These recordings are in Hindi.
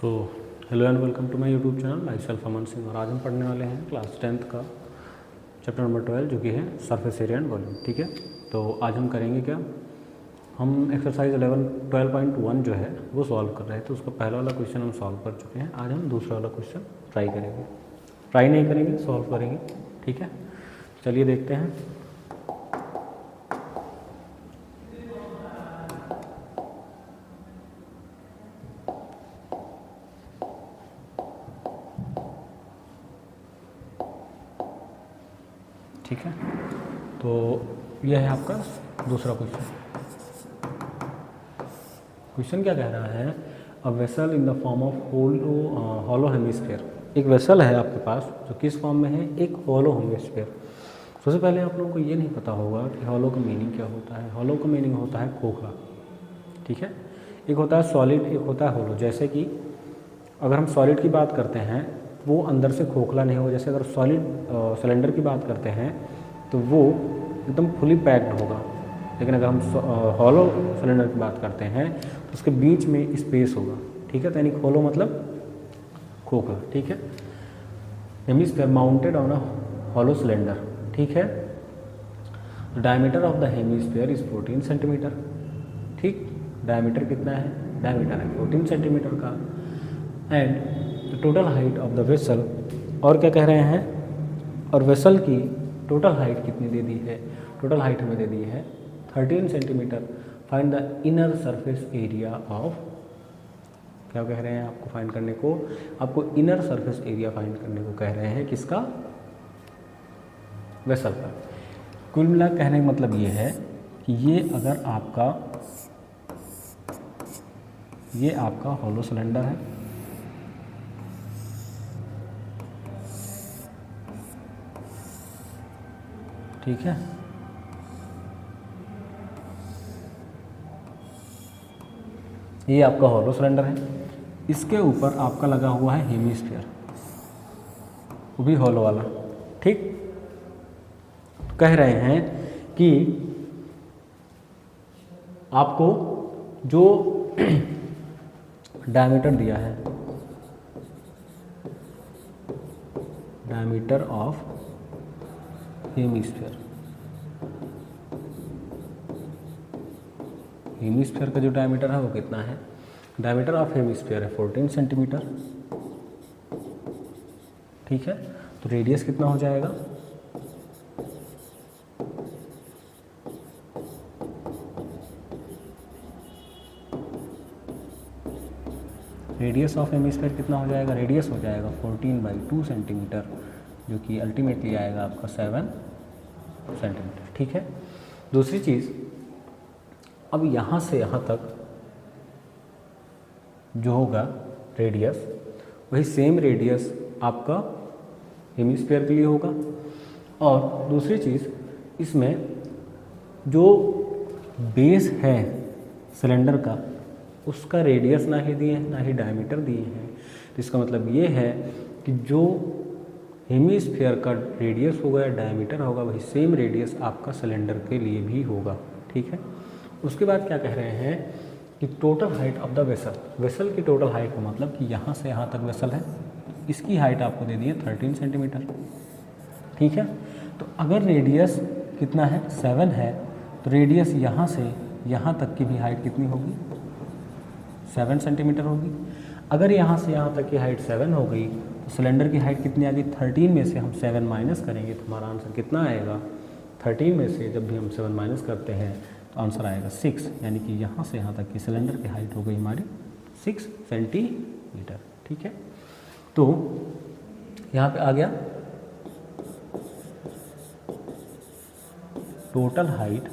So hello and welcome to my YouTube channel myself Aman Singh. और आज हम पढ़ने वाले हैं क्लास 10th का चैप्टर नंबर 12 जो कि है सरफेस एरिया एंड वॉल्यूम। ठीक है, तो आज हम करेंगे क्या, हम एक्सरसाइज 12.1 जो है वो सॉल्व कर रहे हैं। तो उसका पहला वाला क्वेश्चन हम सॉल्व कर चुके हैं। आज हम दूसरा वाला क्वेश्चन ट्राई करेंगे, ट्राई नहीं करेंगे, सॉल्व करेंगे। ठीक है, चलिए देखते हैं। ठीक है, तो यह है आपका दूसरा क्वेश्चन। क्वेश्चन क्या कह रहा है, a vessel in the form of hollow hemisphere. एक वेसल है आपके पास जो किस फॉर्म में है, एक हॉलो हेमिस्फीयर। सबसे पहले आप लोगों को ये नहीं पता होगा कि हॉलो का मीनिंग क्या होता है। हॉलो का मीनिंग होता है खोखला। ठीक है, एक होता है सॉलिड, एक होता है हॉलो। जैसे कि अगर हम सॉलिड की बात करते हैं वो अंदर से खोखला नहीं होगा। जैसे अगर सॉलिड सिलेंडर की बात करते हैं तो वो एकदम फुली पैक्ड होगा, लेकिन अगर हम हॉलो सिलेंडर की बात करते हैं तो उसके बीच में स्पेस होगा। ठीक है, तो यानी हॉलो मतलब खोखला। ठीक है, hemisphere mounted on a hollow cylinder. ठीक है, diameter of the hemisphere is 14 centimetre. ठीक, डायमीटर कितना है, डायमीटर है 14 सेंटीमीटर का। And the total height of the vessel, और क्या कह रहे हैं, और वेसल की टोटल हाइट कितनी दे दी है, टोटल हाइट हमें दे दी है 13 centimetre. Find the inner surface area of, क्या कह रहे हैं आपको फाइंड करने को, आपको इनर सरफेस एरिया फाइंड करने को कह रहे हैं। किसका, वेसल का। कुल मिला कहने का मतलब ये है कि ये अगर आपका हॉलो सिलेंडर है, ठीक है, ये आपका हॉलो सिलेंडर है, इसके ऊपर आपका लगा हुआ है हेमिस्फीयर, वो भी हॉलो वाला। ठीक, कह रहे हैं कि आपको जो डायमीटर दिया है, डायमीटर ऑफ हेमिस्फीयर, हेमिस्फीयर का जो डायमीटर है वो कितना है, डायमीटर ऑफ हेमिस्फीयर है 14 सेंटीमीटर। ठीक है, तो रेडियस कितना हो जाएगा, रेडियस ऑफ हेमिस्फीयर कितना हो जाएगा, रेडियस हो जाएगा 14/2 सेंटीमीटर, जो कि अल्टीमेटली आएगा आपका 7 सेंटीमीटर। ठीक है, दूसरी चीज़, अब यहाँ से यहाँ तक जो होगा रेडियस, वही सेम रेडियस आपका हेमिस्फीयर के लिए होगा। और दूसरी चीज़, इसमें जो बेस है सिलेंडर का, उसका रेडियस ना ही दिए हैं ना ही डायमीटर दिए हैं। तो इसका मतलब ये है कि जो हेमिस्फीयर का रेडियस होगा या डायमीटर होगा, वही सेम रेडियस आपका सिलेंडर के लिए भी होगा। ठीक है, उसके बाद क्या कह रहे हैं कि total height of the vessel, vessel की टोटल हाइट का मतलब कि यहाँ से यहाँ तक वेसल है, इसकी हाइट आपको दे दी है 13 सेंटीमीटर। ठीक है, तो अगर रेडियस कितना है 7 है, तो रेडियस यहाँ से यहाँ तक की भी हाइट कितनी होगी, 7 सेंटीमीटर होगी। अगर यहाँ से यहाँ तक की हाइट 7 हो गई तो सिलेंडर की हाइट कितनी आ गई, 13 में से हम 7 माइनस करेंगे तो हमारा आंसर कितना आएगा, 13 में से जब भी हम 7 माइनस करते हैं तो आंसर आएगा 6। यानी कि यहाँ से यहाँ तक की सिलेंडर की हाइट हो गई हमारी 6 सेंटीमीटर। ठीक है, तो यहाँ पे आ गया टोटल हाइट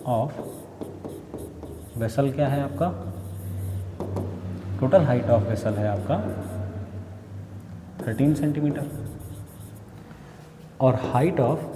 ऑफ वेसल, क्या है आपका, टोटल हाइट ऑफ वेसल है आपका 13 सेंटीमीटर। और हाइट ऑफ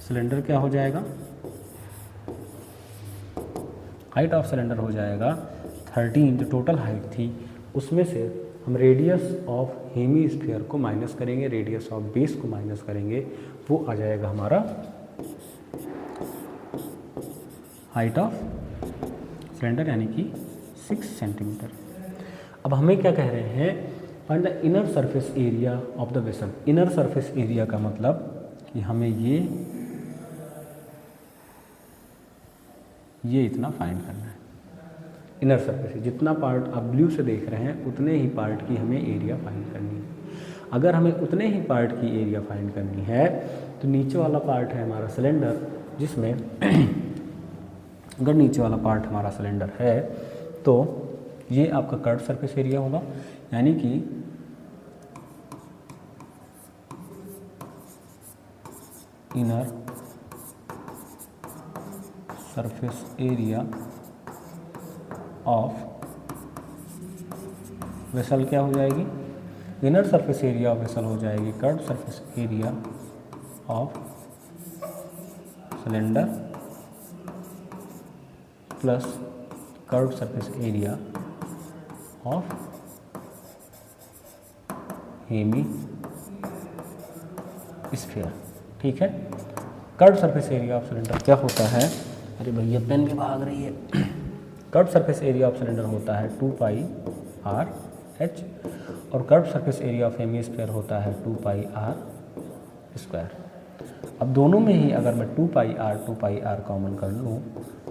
सिलेंडर क्या हो जाएगा, हाइट ऑफ सिलेंडर हो जाएगा 13, जो टोटल हाइट थी उसमें से हम रेडियस ऑफ हेमिस्फीयर को माइनस करेंगे, रेडियस ऑफ बेस को माइनस करेंगे, वो आ जाएगा हमारा हाइट ऑफ सिलेंडर यानी कि 6 सेंटीमीटर। अब हमें क्या कह रहे हैं, find the inner surface area of the vessel. Inner surface area का मतलब कि हमें ये इतना फाइंड करना है। इनर सरफेस जितना पार्ट आप ब्लू से देख रहे हैं उतने ही पार्ट की हमें एरिया फाइंड करनी है। अगर हमें उतने ही पार्ट की एरिया फाइंड करनी है तो नीचे वाला पार्ट है हमारा सिलेंडर, जिसमें अगर नीचे वाला पार्ट हमारा सिलेंडर है तो ये आपका कर्व सरफेस एरिया होगा, यानी कि inner surface area of vessel क्या हो जाएगी, inner surface area of vessel हो जाएगी curve surface area of cylinder plus curve surface area of hemisphere. ठीक है, curve surface area of cylinder क्या होता है, अरे भैया पेन भी भाग रही है। Curve surface area of cylinder होता है 2πr/h और curve surface area of hemisphere होता है 2πr²। अब दोनों में ही अगर मैं 2πr कॉमन कर लूँ,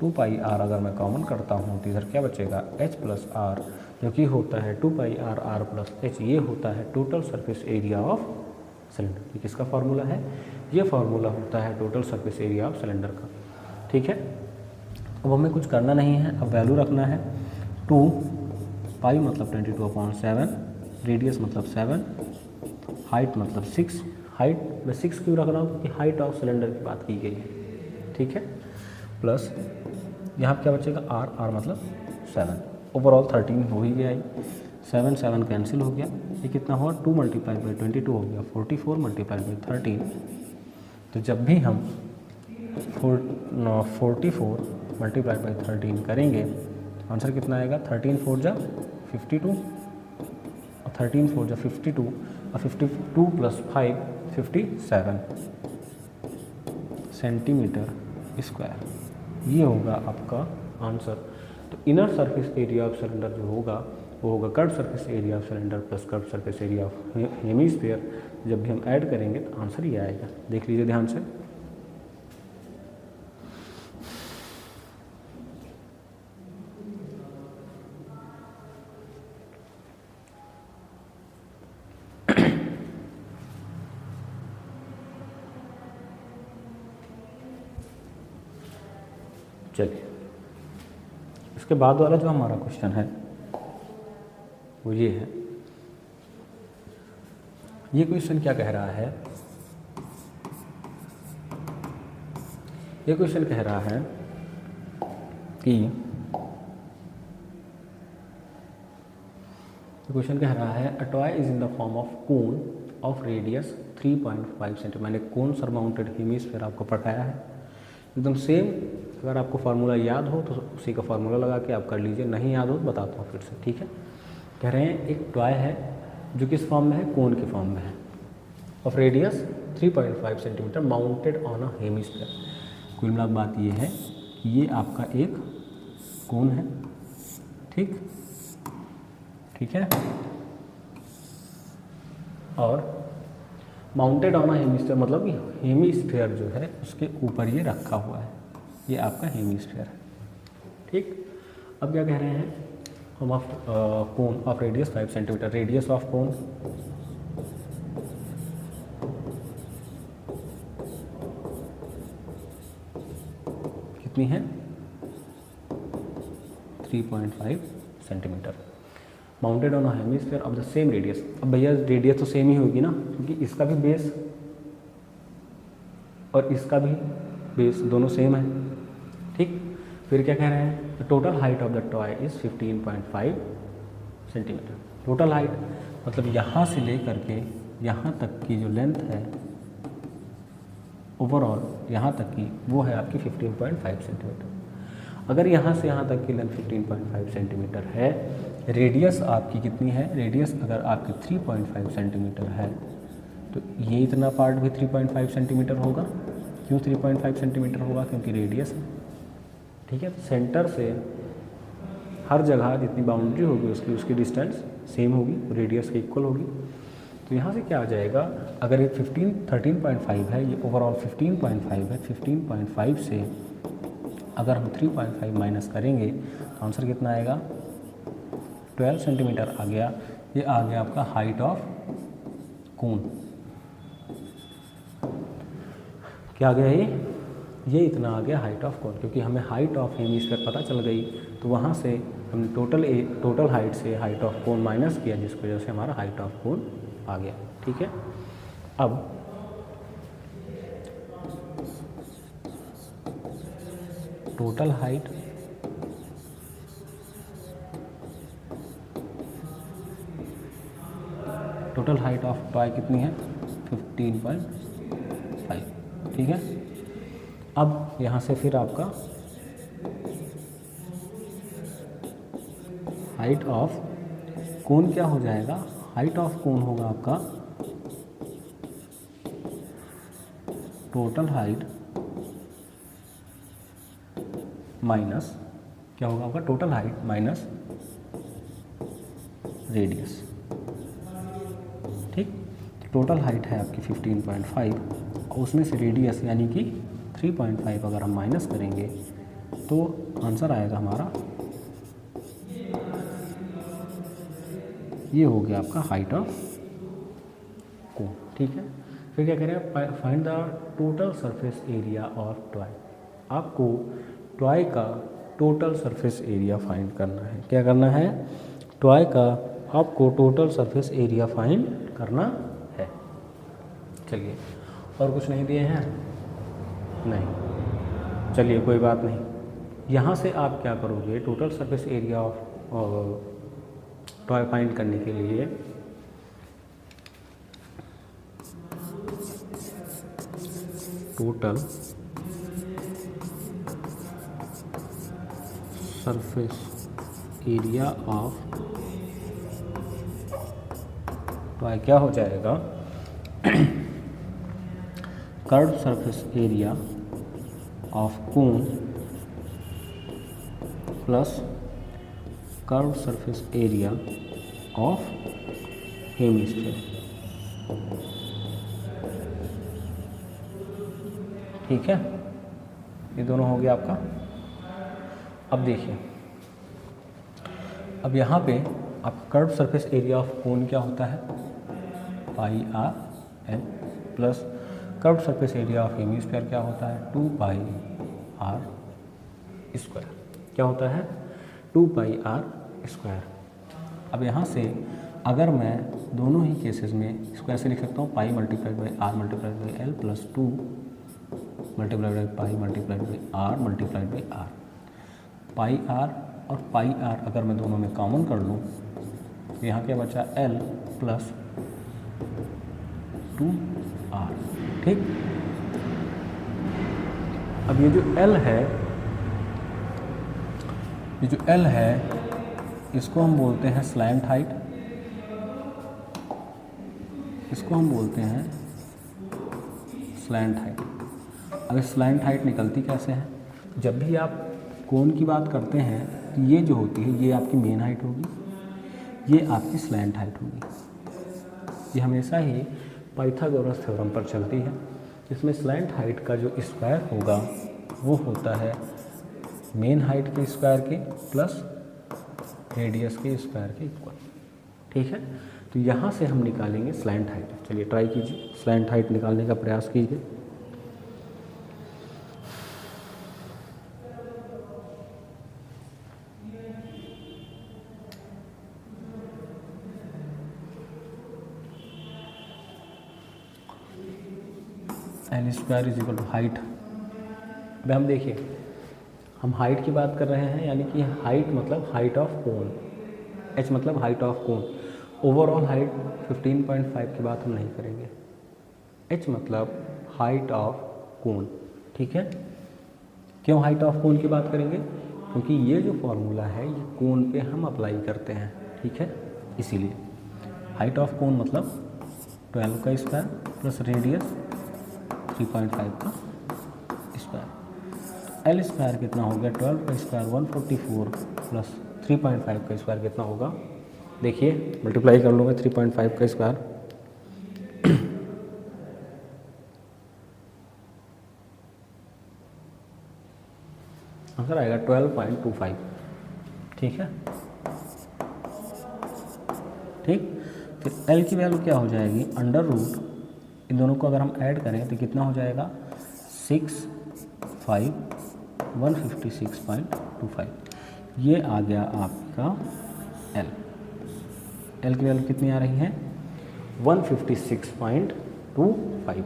2πr अगर मैं कॉमन करता हूँ तो इधर क्या बचेगा h+r, जो कि होता है 2πr+h। ये होता है total surface area of cylinder. ये किसका फार्मूला है, ये फार्मूला होता है total surface area of cylinder का। ठीक है, अब हमें कुछ करना नहीं है, अब वैल्यू रखना है। 2π मतलब 22/7, रेडियस मतलब 7, हाइट मतलब 6। हाइट मैं 6 क्यों रख रहा हूँ, क्योंकि हाइट ऑफ सिलेंडर की बात की गई है। ठीक है, प्लस यहाँ क्या बचेगा r मतलब 7। ओवरऑल 13 हो ही गया है, 7 कैंसिल हो गया। ये कितना हुआ, 2 × 22 हो गया 44 × 13। तो जब भी हम 44 × 13 करेंगे आंसर कितना आएगा, 13 4 जा 52 और 13 4 जा 52 और 52 + 5 57 सेंटीमीटर स्क्वायर। ये होगा आपका आंसर। तो inner surface area of cylinder जो होगा वो होगा curve surface area of cylinder plus curve surface area of hemisphere. जब भी हम ऐड करेंगे तो आंसर ये आएगा। देख लीजिए ध्यान से। चलिए, इसके बाद वाला जो हमारा क्वेश्चन है वो ये है। ये क्वेश्चन क्या कह रहा है, ये क्वेश्चन कह रहा है कि a toy is in the form of cone of radius 3.5 centimetre. मैंने कोन सरमाउंटेड हेमीस्फीयर आपको पढ़ाया है, एकदम सेम। अगर आपको फार्मूला याद हो तो उसी का फार्मूला लगा के आप कर लीजिए, नहीं याद हो तो बताता हूँ फिर से। ठीक है, कह रहे हैं एक टॉय है जो किस फॉर्म में है, कोन के फॉर्म में है, of radius 3.5 centimetre mounted on a hemisphere. कुल मिलाकर बात ये है कि ये आपका एक कोन है। ठीक है, और माउंटेड ऑन अ हेमीस्फीयर मतलब कि हेमीस्फीयर जो है उसके ऊपर ये रखा हुआ है, ये आपका हेमीस्फीयर है। ठीक, अब क्या कह रहे हैं हम, of cone of radius 5 centimetre. Radius of cone कितनी है, 3.5 centimetre, mounted on a hemisphere of the same radius. अब भैया रेडियस तो सेम ही होगी ना, क्योंकि इसका भी बेस और इसका भी बेस दोनों सेम है। ठीक, फिर क्या कह रहे हैं, the total height of the toy is 15.5 centimetre. Total height मतलब यहाँ से लेकर के यहाँ तक की जो लेंथ है ओवरऑल यहाँ तक की, वो है आपकी 15.5 सेंटीमीटर। अगर यहाँ से यहाँ तक की लेंथ 15.5 सेंटीमीटर है, रेडियस आपकी कितनी है, रेडियस अगर आपकी 3.5 सेंटीमीटर है तो ये इतना पार्ट भी 3.5 सेंटीमीटर होगा। क्यों 3.5 सेंटीमीटर होगा? क्योंकि रेडियस है, ठीक है। तो सेंटर से हर जगह जितनी बाउंड्री होगी उसकी डिस्टेंस सेम होगी, रेडियस के इक्वल होगी। तो यहाँ से क्या आ जाएगा, अगर ये 13.5 है, ये ओवरऑल 15.5 है, 15.5 से अगर हम 3.5 माइनस करेंगे तो आंसर कितना आएगा? 12 सेंटीमीटर आ गया। ये आ गया आपका हाइट ऑफ कोन। क्या आ गया ये इतना आ गया हाइट ऑफ कोन, क्योंकि हमें हाइट ऑफ हेमिस्फीयर पता चल गई। तो वहाँ से हमने टोटल हाइट से हाइट ऑफ कोन माइनस किया, जिसकी वजह से हमारा हाइट ऑफ कोन आ गया, ठीक है। अब टोटल हाइट ऑफ टॉय कितनी है? 15.5, ठीक है। अब यहाँ से फिर आपका हाइट ऑफ कोन क्या हो जाएगा? हाइट ऑफ कोन होगा आपका टोटल हाइट माइनस, क्या होगा आपका? टोटल हाइट माइनस रेडियस, ठीक। टोटल हाइट है आपकी 15.5 और उसमें से रेडियस यानी कि 3.5 अगर हम माइनस करेंगे तो आंसर आएगा हमारा, ये हो गया आपका हाइट ऑफ कोन, ठीक है। फिर क्या करें? Find the total surface area of toy. आपको टॉय का टोटल सरफेस एरिया फाइंड करना है। क्या करना है? टॉय का आपको टोटल सरफेस एरिया फाइंड करना है। चलिए, और कुछ नहीं दिए हैं? नहीं, चलिए कोई बात नहीं। यहाँ से आप क्या करोगे? Total surface area of toy find करने के लिए total surface area of toy क्या हो जाएगा? Curve surface area of cone plus curve surface area of hemisphere, ठीक है। ये दोनों हो गया आपका। अब देखिए, अब यहाँ पे आप curve surface area of cone क्या होता है? Pi R L plus curve surface area of hemisphere क्या होता है? 2 पाई आर स्क्वायर। क्या होता है? 2 पाई आर स्क्वायर। अब यहाँ से अगर मैं दोनों ही केसेस में इसको ऐसे लिख सकता हूँ, pi multiplied by R multiplied by L plus 2 multiplied by pi multiplied by R multiplied by R. Pi R और पाई आर अगर मैं दोनों में कॉमन कर लूँ तो यहाँ क्या बचा? एल प्लस 2r, ठीक। अब ये जो L है, इसको हम बोलते हैं स्लैंट हाइट, इसको हम बोलते हैं स्लैंट हाइट। अब स्लैंट हाइट निकलती कैसे है? जब भी आप कोन की बात करते हैं तो ये जो होती है ये आपकी मेन हाइट होगी, ये आपकी स्लैंट हाइट होगी। ये हमेशा ही पाइथागोरस थ्योरम पर चलती है, जिसमें स्लैंट हाइट का जो स्क्वायर होगा वो होता है मेन हाइट के स्क्वायर के प्लस रेडियस के स्क्वायर के इक्वल, ठीक है। तो यहाँ से हम निकालेंगे स्लैंट हाइट। चलिए ट्राई कीजिए, स्लैंट हाइट निकालने का प्रयास कीजिए। L square is equal to height. अब हम देखिए, हम हाइट की बात कर रहे हैं, यानी कि हाइट मतलब हाइट ऑफ कोन, एच मतलब height of cone. Overall height 15.5 की बात हम नहीं करेंगे, एच मतलब हाइट ऑफ कोन, ठीक है। क्यों हाइट ऑफ कोन की बात करेंगे? क्योंकि ये जो फॉर्मूला है ये कोन पे हम अप्लाई करते हैं, ठीक है। इसीलिए हाइट ऑफ कोन मतलब 12 का स्क्वायर प्लस रेडियस 3.5 का एल स्क्वायर कितना हो गया, 12 का स्क्वायर 144 प्लस 3.5 का स्क्वायर कितना होगा, देखिए मल्टीप्लाई कर लूँगा 3.5 का स्क्वायर, आंसर आएगा 12.25। ठीक है, ठीक। फिर एल की वैल्यू क्या हो जाएगी, अंडर रूट, इन दोनों को अगर हम ऐड करें तो कितना हो जाएगा 156.25। ये आ गया आपका एल। एल की वैल्यू कितनी आ रही है 156.25,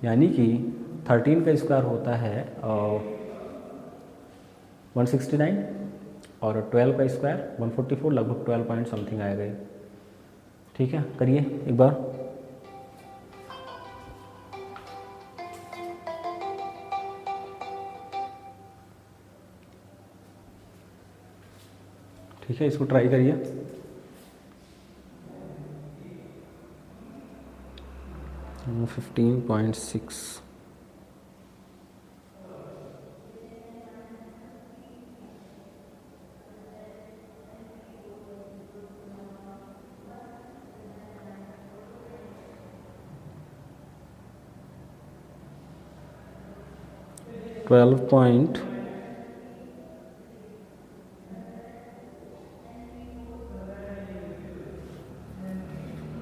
यानी कि 13 का स्क्वायर होता है 169 और 12 का स्क्वायर 144, लगभग 12 पॉइंट समथिंग आएगा। ठीक है, करिए एक बार। ठीक है, इसको ट्राई करिए। No, 15.6।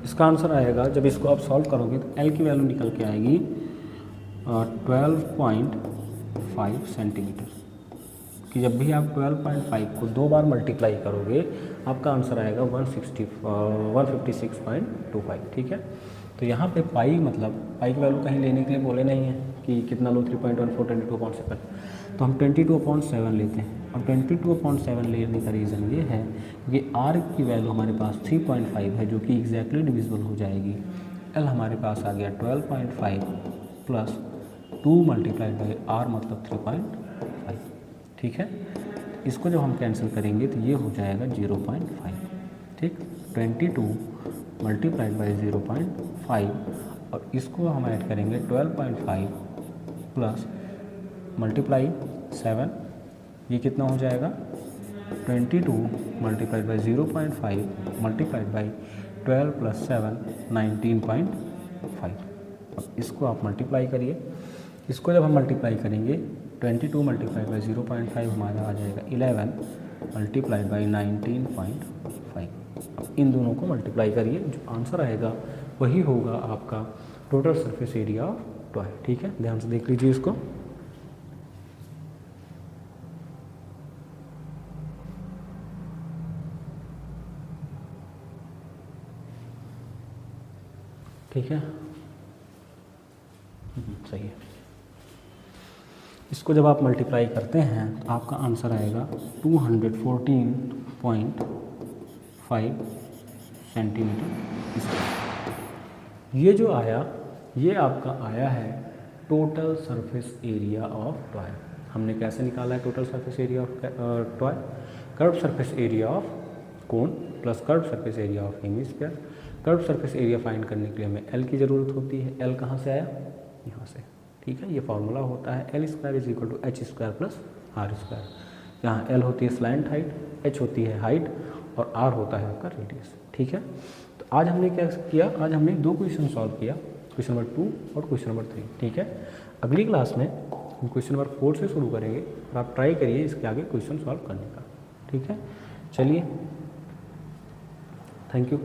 इसका आंसर आएगा, जब इसको आप सॉल्व करोगे तो एल की वैल्यू निकल के आएगी 12.5 सेंटीमीटर। कि जब भी आप 12.5 को 2 बार मल्टीप्लाई करोगे आपका आंसर आएगा 156.25। ठीक है, तो यहाँ पे पाई, मतलब पाई की वैल्यू कहीं लेने के लिए बोले नहीं है कि कितना लो, 3.14 22/7, तो हम 22/7 लेते हैं। और 22/7 लेने का रीज़न ये है कि आर की वैल्यू हमारे पास 3.5 है, जो कि एग्जैक्टली डिविजिबल हो जाएगी। एल हमारे पास आ गया 12.5 प्लस 2 मल्टीप्लाइड बाई आर, मतलब 3.5। ठीक है, इसको जब हम कैंसिल करेंगे तो ये हो जाएगा 0.5। ठीक, 22 मल्टीप्लाइड बाई 0.5 और इसको हम ऐड करेंगे 12.5 प्लस मल्टीप्लाई 7, ये कितना हो जाएगा 22 multiplied by 0.5 multiplied by 12 plus 7 19.5। अब इसको आप मल्टीप्लाई करिए। इसको जब हम मल्टीप्लाई करेंगे 22 मल्टीप्लाइड बाई 0.5 हमारा आ जाएगा 11 मल्टीप्लाइड बाई 19.5। अब इन दोनों को मल्टीप्लाई करिए, जो आंसर आएगा वही होगा आपका total surface area of toy. ठीक है, ध्यान से देख लीजिए इसको। ठीक है, सही है। इसको जब आप मल्टीप्लाई करते हैं तो आपका आंसर आएगा 214.5 सेंटीमीटर स्क्वायर। ये जो आया, ये आपका आया है total surface area of toy. हमने कैसे निकाला है total surface area of toy, curve surface area of cone plus curve surface area of hemisphere. Curve surface area find करने के लिए हमें एल की ज़रूरत होती है। एल कहाँ से आया, यहाँ से। ठीक है, ये फार्मूला होता है L square is equal to H square plus R square, जहाँ एल होती है स्लैंट हाइट, एच होती है हाइट और आर होता है आपका रेडियस। ठीक है, तो आज हमने क्या किया, आज हमने 2 क्वेश्चन सॉल्व किया, क्वेश्चन नंबर 2 और क्वेश्चन नंबर 3। ठीक है, अगली क्लास में हम क्वेश्चन नंबर 4 से शुरू करेंगे और आप ट्राई करिए इसके आगे क्वेश्चन सॉल्व करने का। ठीक है, चलिए, थैंक यू।